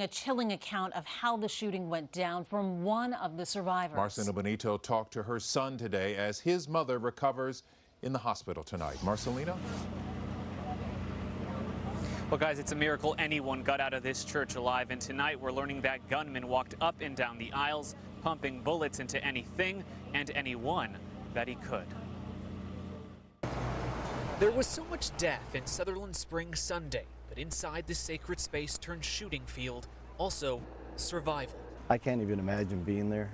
A chilling account of how the shooting went down from one of the survivors. Marcelina Bonito talked to her son today as his mother recovers in the hospital tonight. Marcelina? Well, guys, it's a miracle anyone got out of this church alive. And tonight we're learning that gunmen walked up and down the aisles, pumping bullets into anything and anyone that he could. There was so much death in Sutherland Springs Sunday, but inside this sacred space turned shooting field, also survival. I can't even imagine being there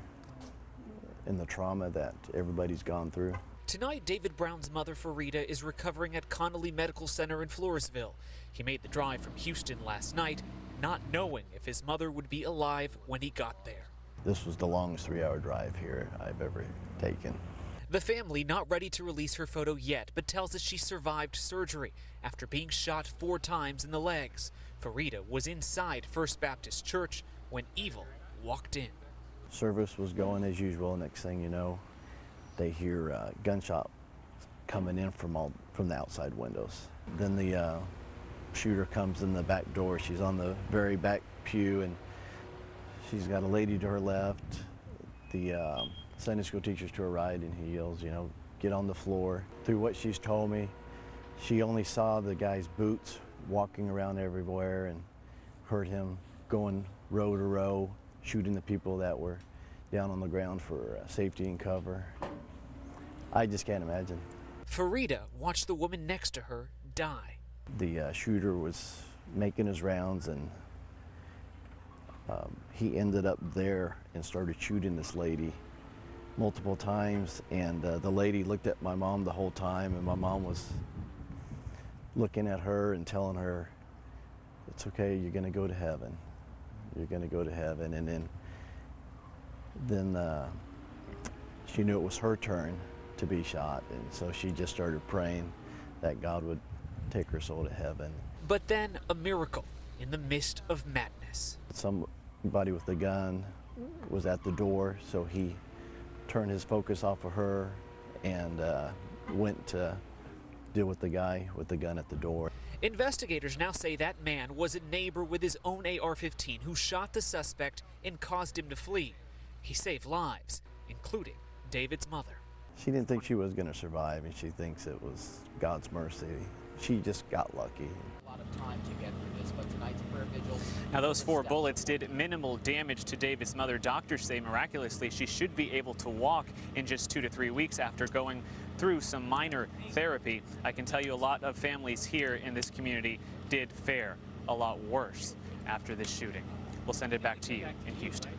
and the trauma that everybody's gone through. Tonight, David Brown's mother, Farida, is recovering at CONNALLY Medical Center in Floresville. He made the drive from Houston last night, not knowing if his mother would be alive when he got there. This was the longest 3-hour drive here I've ever taken. The family not ready to release her photo yet, but tells us she survived surgery after being shot 4 times in the legs. Farida was inside First Baptist Church when evil walked in. Service was going as usual. Next thing you know, they hear gunshot coming in from the outside windows. Then the shooter comes in the back door. She's on the very back pew, and she's got a lady to her left. The Sunday school teacher's to her right, and he yells, you know, get on the floor. Through what she's told me, she only saw the guy's boots walking around everywhere and heard him going row to row, shooting the people that were down on the ground for safety and cover. I just can't imagine. Farida watched the woman next to her die. The shooter was making his rounds, and he ended up there and started shooting this lady multiple times, and the lady looked at my mom the whole time, and my mom was looking at her and telling her, it's okay, you're gonna go to heaven. You're gonna go to heaven. And then she knew it was her turn to be shot, and so she just started praying that God would take her soul to heaven. But then a miracle in the midst of madness. Somebody with a gun was at the door, so he turned his focus off of her and went to deal with the guy with the gun at the door. Investigators now say that man was a neighbor with his own AR-15 who shot the suspect and caused him to flee. He saved lives, including David's mother. She didn't think she was going to survive, and she thinks it was God's mercy. She just got lucky. A lot of time to get through this, but tonight's prayer vigil. Now, those 4 bullets did minimal damage to David's mother. Doctors say miraculously she should be able to walk in just 2 to 3 weeks after going through some minor therapy. I can tell you a lot of families here in this community did fare a lot worse after this shooting. We'll send it back to you in Houston.